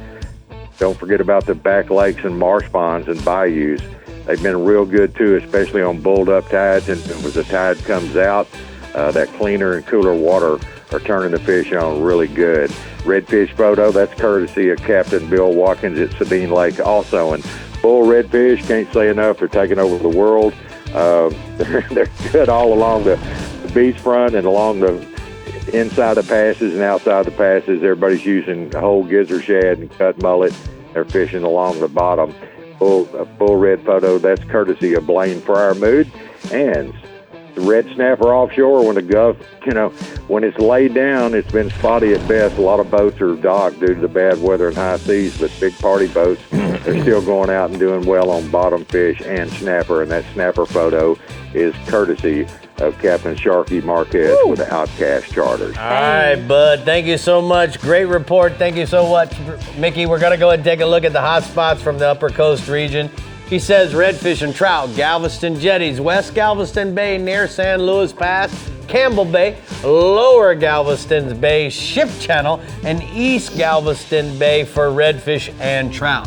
don't forget about the back lakes and marsh ponds and bayous. They've been real good too, especially on bulled up tides. And as the tide comes out, that cleaner and cooler water are turning the fish on really good. Redfish photo, that's courtesy of Captain Bill Watkins at Sabine Lake also. And bull redfish, can't say enough, they're taking over the world. They're good all along the beachfront and along the inside the passes and outside the passes. Everybody's using whole gizzard shad and cut mullet. They're fishing along the bottom. Bull red photo, that's courtesy of Blaine Fryermood. And the red snapper offshore, when the Gulf, when it's laid down, it's been spotty at best. A lot of boats are docked due to the bad weather and high seas, but big party boats, they're still going out and doing well on bottom fish and snapper. And that snapper photo is courtesy of Captain Sharky Marquez with the Outcast Charters. All right, bud. Thank you so much. Great report. Thank you so much, Mickey. We're going to go ahead and take a look at the hot spots from the Upper Coast region. He says redfish and trout, Galveston Jetties, West Galveston Bay near San Luis Pass, Campbell Bay, Lower Galveston Bay Ship Channel, and East Galveston Bay for redfish and trout.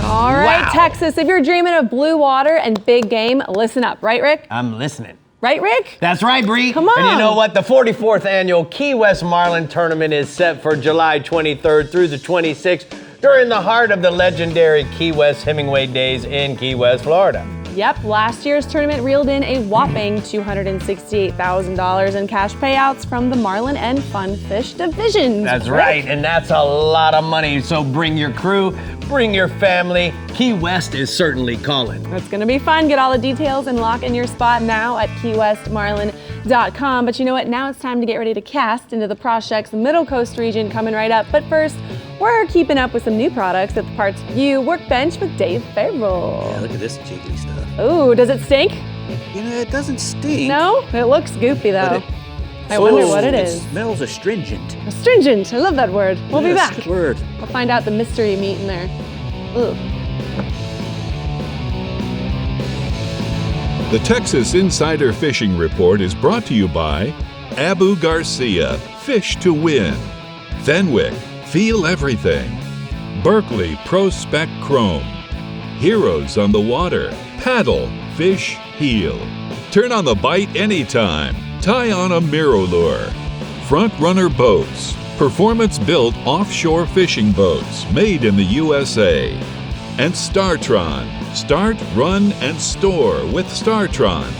All right, Wow. Texas, if you're dreaming of blue water and big game, listen up. Right, Rick? I'm listening. Right, Rick? That's right, Brie. Come on. And you know what? The 44th annual Key West Marlin Tournament is set for July 23rd through the 26th during the heart of the legendary Key West Hemingway Days in Key West, Florida. Yep, last year's tournament reeled in a whopping $268,000 in cash payouts from the Marlin and Funfish divisions. That's Rick? right, and that's a lot of money. So bring your crew, bring your family. Key West is certainly calling. It's going to be fun. Get all the details and lock in your spot now at keywestmarlin.com. But you know what? Now it's time to get ready to cast into the Prospects Middle Coast region coming right up. But first, we're keeping up with some new products at the Parts View Workbench with Dave Farrell. Yeah, look at this jiggly stuff. Ooh, does it stink? It doesn't stink. No? It looks goopy though. I Ooh, wonder what it is. It smells astringent. Astringent. I love that word. We'll be Yes, back. good word. We'll find out the mystery meat in there. Ooh. The Texas Insider Fishing Report is brought to you by Abu Garcia, Fish to Win, Fenwick, Feel Everything, Berkeley Pro Spec Chrome, Heroes on the Water, Paddle, Fish, Heel. Turn on the bite anytime. Tie on a Mirrolure. Front Runner Boats, performance-built offshore fishing boats made in the USA. And Startron, start, run, and store with Startron.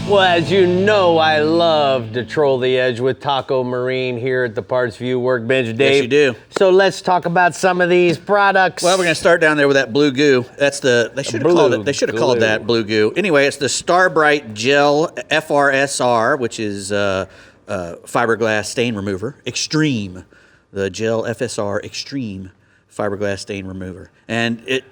Well, as you know, I love to troll the edge with Taco Marine here at the Parts View Workbench. Dave. Yes, you do. So let's talk about some of these products. Well, we're going to start down there with that blue goo. That's they should have called that blue goo. Anyway, it's the Starbright Gel FRSR, which is fiberglass stain remover. Extreme. The Gel FSR Extreme fiberglass stain remover. And it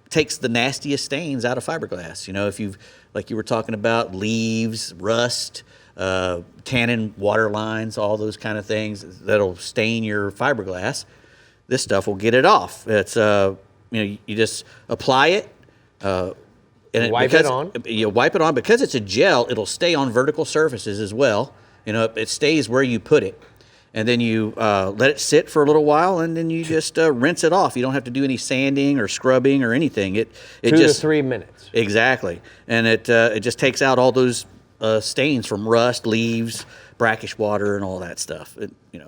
takes the nastiest stains out of fiberglass. If you've, like you were talking about, leaves, rust, tannin, water lines, all those kind of things that'll stain your fiberglass. this stuff will get it off. It's you just apply it. And wipe it on. You wipe it on because it's a gel. It'll stay on vertical surfaces as well. It stays where you put it, and then you let it sit for a little while, and then you just rinse it off. You don't have to do any sanding or scrubbing or anything. It 2 just to 3 minutes. Exactly, and it just takes out all those stains from rust, leaves, brackish water, and all that stuff.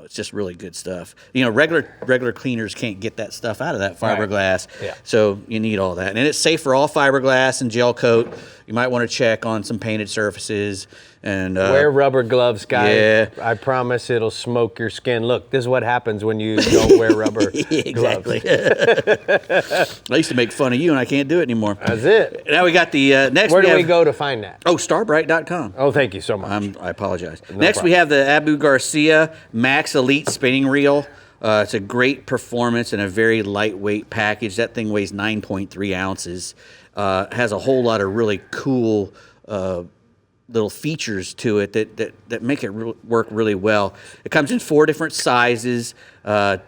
It's just really good stuff. Regular cleaners can't get that stuff out of that fiberglass. Right. Yeah. So you need all that, and it's safe for all fiberglass and gel coat. You might want to check on some painted surfaces and wear rubber gloves, guys. Yeah. I promise it'll smoke your skin. Look, this is what happens when you don't wear rubber exactly. gloves. I used to make fun of you, and I can't do it anymore. That's it. Now we got the next. Where do we go to find that? Oh, starbright.com. Oh, thank you so much. I apologize. No Next, problem. we have the Abu Garcia Max Elite spinning reel. It's a great performance and a very lightweight package. That thing weighs 9.3 ounces. Has a whole lot of really cool little features to it that make it work really well. It comes in 4 different sizes, a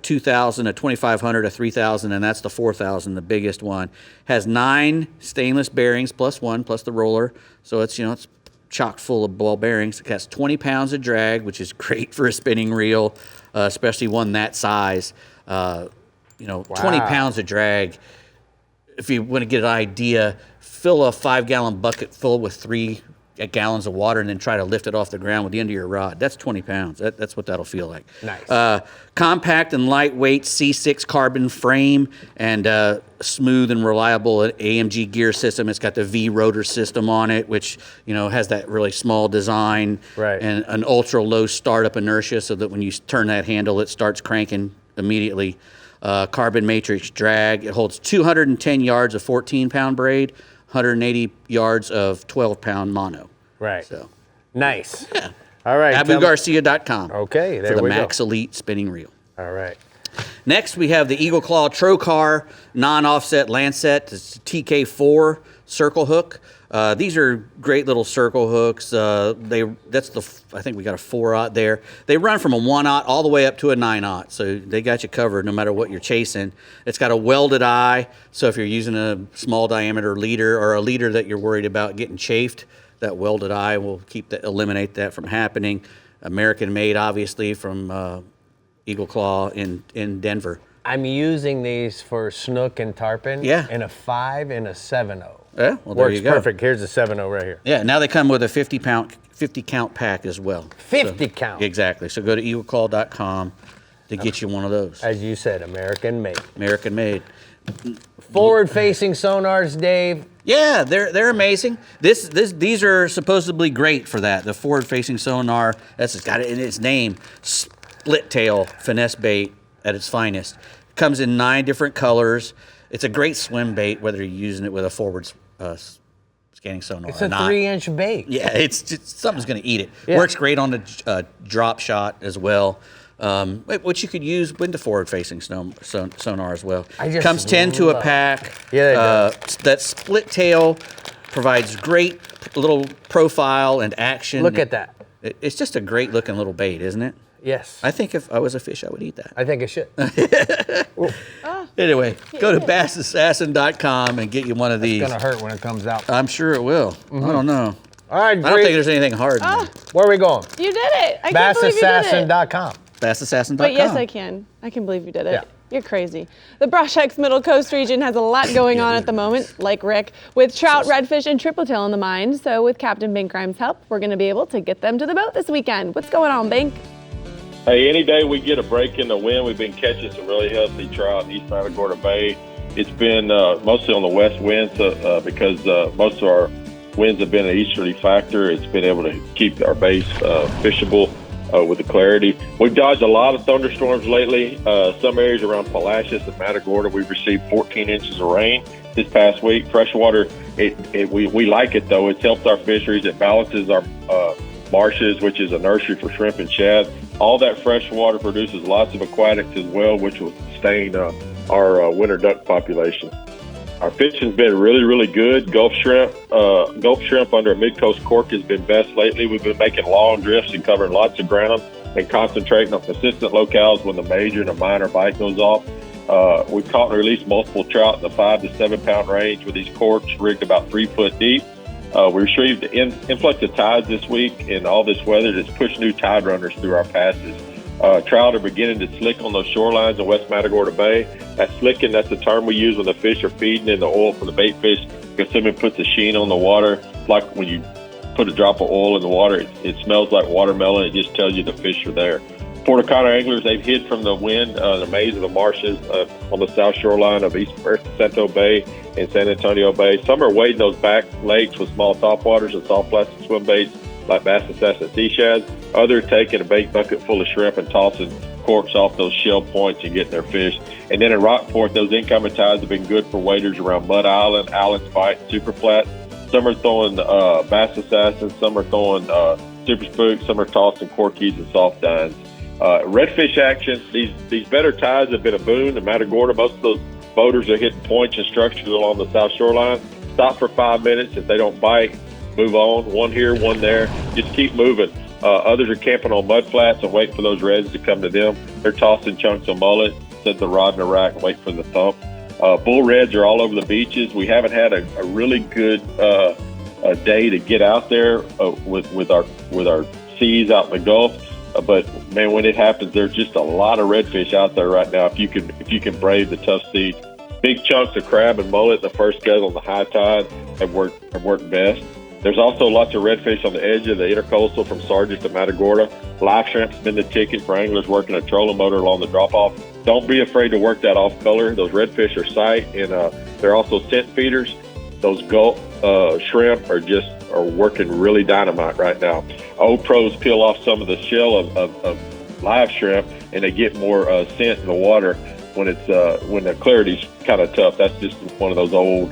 2,000, a 2,500, a 3,000, and that's the 4,000, the biggest one. Has 9 stainless bearings plus 1 plus the roller, so it's chock full of ball bearings. It has 20 pounds of drag, which is great for a spinning reel, especially one that size. 20 pounds of drag. If you want to get an idea, fill a 5-gallon bucket full with 3 gallons of water and then try to lift it off the ground with the end of your rod. That's 20 pounds. That's what that'll feel like. Nice. Compact and lightweight C6 carbon frame and smooth and reliable AMG gear system. It's got the V rotor system on it, which has that really small design, right, and an ultra low startup inertia, so that when you turn that handle, it starts cranking immediately. Carbon matrix drag. It holds 210 yards of 14-pound braid, 180 yards of 12-pound mono. Right. So nice. Yeah. All right. AbuGarcia.com. Okay, there for the we Max go. Elite spinning reel. All right. Next, we have the Eagle Claw Trocar non-offset Lancet. It's TK4 circle hook. These are great little circle hooks. I think we got a 4/0 there. They run from a 1/0 all the way up to a 9/0, so they got you covered no matter what you're chasing. It's got a welded eye, so if you're using a small diameter leader or a leader that you're worried about getting chafed, that welded eye will eliminate that from happening. American made, obviously, from Eagle Claw in Denver. I'm using these for snook and tarpon. Yeah. In a 5 and a 7/0. Yeah, well, there Works you go. perfect. Here's the 7/0 right here. Yeah, now they come with a 50 count pack as well. 50 count. Exactly. So go to eagleclaw.com to get you one of those. As you said, American made. American made. Forward-facing sonars, Dave. Yeah, they're amazing. These are supposedly great for that. The forward-facing sonar, that's got it in its name. Split tail finesse bait at its finest. Comes in 9 different colors. It's a great swim bait, whether you're using it with a forward scanning sonar It's or a not. 3-inch bait. Yeah, it's just something's going to eat it. Yeah. Works great on the drop shot as well, which you could use with the forward-facing sonar as well. Comes 10 to a pack. Yeah, that split tail provides great little profile and action. Look at that. It's just a great-looking little bait, isn't it? Yes. I think if I was a fish, I would eat that. I think it should. Anyway, go to bassassassin.com and get you one of these. It's going to hurt when it comes out. I'm sure it will. I don't know. All right, I don't think there's anything hard in there. Where are we going? You did it. I can't believe you did it. Bassassassin.com. Bassassassin.com. But yes, I can. I can believe you did it. Yeah. You're crazy. The Brush-X Middle Coast region has a lot going on at the moment, like Rick, with trout, redfish, and tripletail on the mind. So with Captain Bink Grimes' help, we're going to be able to get them to the boat this weekend. What's going on, Bink? Hey, any day we get a break in the wind, we've been catching some really healthy trout east side of Gorda Bay. It's been mostly on the west wind because most of our winds have been an easterly factor. It's been able to keep our bays fishable with the clarity. We've dodged a lot of thunderstorms lately. Some areas around Palacios and Matagorda, we've received 14 inches of rain this past week. Freshwater, we like it, though. It's helped our fisheries. It balances our marshes, which is a nursery for shrimp and shad. All that fresh water produces lots of aquatics as well, which will sustain our winter duck population. Our fishing's been really, really good. Gulf shrimp under a mid-coast cork has been best lately. We've been making long drifts and covering lots of ground. and concentrating on consistent locales when the major and the minor bite goes off. We've caught and released multiple trout in the 5 to 7 pound range with these corks rigged about 3 foot deep. We received the influx of tides this week, and all this weather that's pushed new tide runners through our passes. Trout are beginning to slick on those shorelines in West Matagorda Bay. That slicking, that's the term we use when the fish are feeding in the oil from the bait fish, because someone puts a sheen on the water. Like when you put a drop of oil in the water, it smells like watermelon. It just tells you the fish are there. Port O'Connor anglers, they've hid from the wind, the maze of the marshes on the south shoreline of East Santo Bay and San Antonio Bay. Some are wading those back lakes with small topwaters and soft plastic swim baits like bass and sass and sea shads. Others taking a bait bucket full of shrimp and tossing corks off those shell points and getting their fish. And then in Rockport, those incoming tides have been good for waders around Mud Island, Allen's Bight, Super Flat. Some are throwing bass assassins, some are throwing super spooks, some are tossing corkies and soft dines. Redfish action, these better tides have been a boon. In Matagorda, most of those boaters are hitting points and structures along the south shoreline. Stop for 5 minutes. If they don't bite, move on. One here, one there. Just keep moving. Others are camping on mud flats and wait for those reds to come to them. They're tossing chunks of mullet, set the rod in the rack, and wait for the thump. Bull reds are all over the beaches. We haven't had a really good day to get out there with our seas out in the Gulf. But man, when it happens, there's just a lot of redfish out there right now. If you can brave the tough seas, big chunks of crab and mullet the first guys on the high tide have worked best. There's also lots of redfish on the edge of the intercoastal from Sargent to Matagorda. Live shrimp's been the ticket for anglers working a trolling motor along the drop-off. Don't be afraid to work that off color. Those redfish are sight, and they're also scent feeders. Those gulp shrimp are working really dynamite right now. Old pros peel off some of the shell of live shrimp, and they get more scent in the water when the clarity's kind of tough. That's just one of those old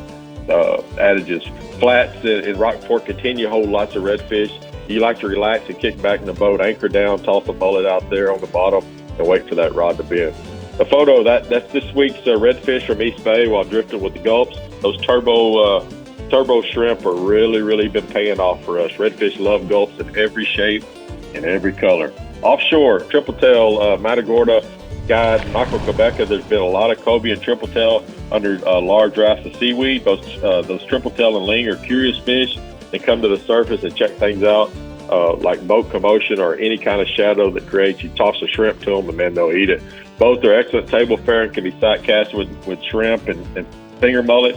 adages. Flats in Rockport continue to hold lots of redfish. You like to relax and kick back in the boat, anchor down, toss a mullet out there on the bottom, and wait for that rod to bend. The photo, that's this week's redfish from East Bay while drifting with the gulps. Those turbo shrimp are really been paying off for us. Redfish love gulps in every shape and every color. Offshore, triple tail, Matagorda, Guide, Micro Quebeca, there's been a lot of cobia and triple tail under large rafts of seaweed. Those triple tail and ling are curious fish. They come to the surface and check things out, like boat commotion or any kind of shadow that creates. You toss a shrimp to them, and man, they'll eat it. Both are excellent table fare and can be sight cast with shrimp and finger mullet.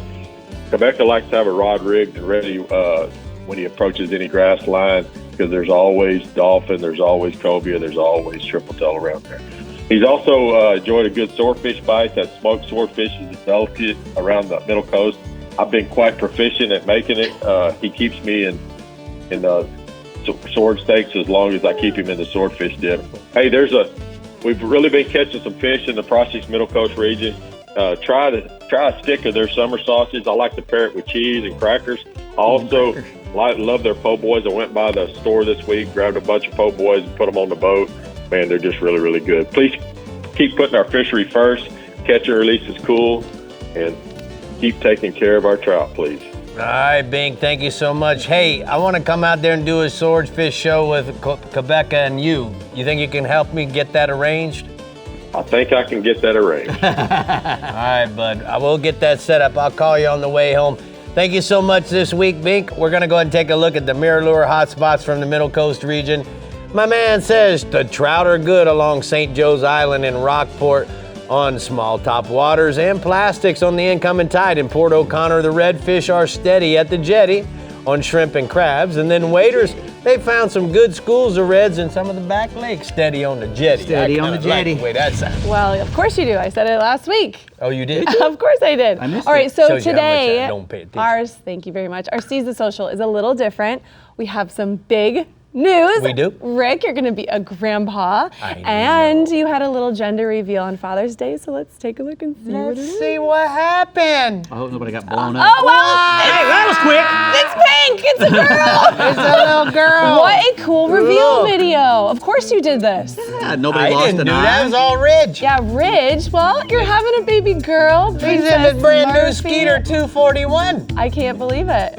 Quebeca likes to have a rod rigged and ready when he approaches any grass line, because there's always dolphin, there's always cobia, there's always triple tail around there. He's also enjoyed a good swordfish bite. That smoked swordfish is delicate around the Middle Coast. I've been quite proficient at making it. He keeps me in sword steaks as long as I keep him in the swordfish dip. Hey, we've really been catching some fish in the Prosec's Middle Coast region. Try a stick of their summer sausage. I like to pair it with cheese and crackers. I also love their po' boys. I went by the store this week, grabbed a bunch of po' boys and put them on the boat. Man, they're just really good. Please keep putting our fishery first. Catch and release is cool, and keep taking care of our trout, please. All right, Bink, thank you so much. Hey, I want to come out there and do a swordfish show with Quebeca and you. You think you can help me get that arranged? I think I can get that arranged. All right, bud. I will get that set up. I'll call you on the way home. Thank you so much this week, Bink. We're going to go ahead and take a look at the mirror lure hotspots from the Middle Coast region. My man says the trout are good along St. Joe's Island in Rockport on small top waters and plastics on the incoming tide. In Port O'Connor, the redfish are steady at the jetty on shrimp and crabs. And then waders, they found some good schools of reds in some of the back lakes steady on the jetty. Steady on the jetty. Like the way that sounds. Well, of course you do. I said it last week. Oh, you did? Of course I did. I missed All right, it. so Shows you how much I today, don't pay attention. thank you very much. Our Seize the Social is a little different. We have some big news. We do? Rick, you're going to be a grandpa. And you had a little gender reveal on Father's Day, so let's take a look and see what it is. Let's see what happened. I hope nobody got blown up. Oh, well, Hey, that was quick. it's Pink. It's a girl. It's a little girl. What a cool reveal Look. video. Of course you did this. Yeah, nobody I lost didn't an do eye. that. It was all Ridge. Yeah, Ridge. Well, you're having a baby girl. He's in Princess the brand new Murphy. Skeeter 241. I can't believe it.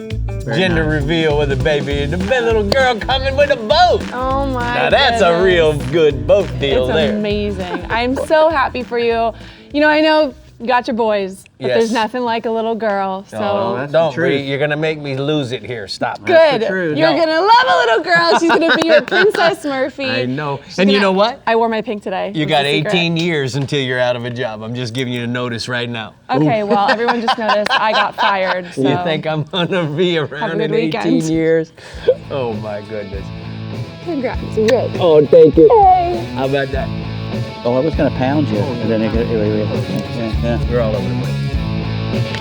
Gender reveal with a baby. And the little girl coming with a boat. Oh my Now that's a real good boat deal It's there. amazing. I'm so happy for you. You know, I know you got your boys, but Yes. there's nothing like a little girl. So Oh, don't, Brie. You're going to make me lose it here. Stop. good. You're going to love a little girl. She's going to be your Princess Murphy. I know. She's And you gonna- know what? I wore my pink today. You That's got the secret. 18 years until you're out of a job. I'm just giving you a notice right now. Okay, well, everyone just noticed I got fired. So. You think I'm going to be Have a around good in 18 weekend. years? Oh, my goodness. Congrats. Good. Oh, thank you. How about that? Oh, I was going to pound you. And then yeah. We're all over the place.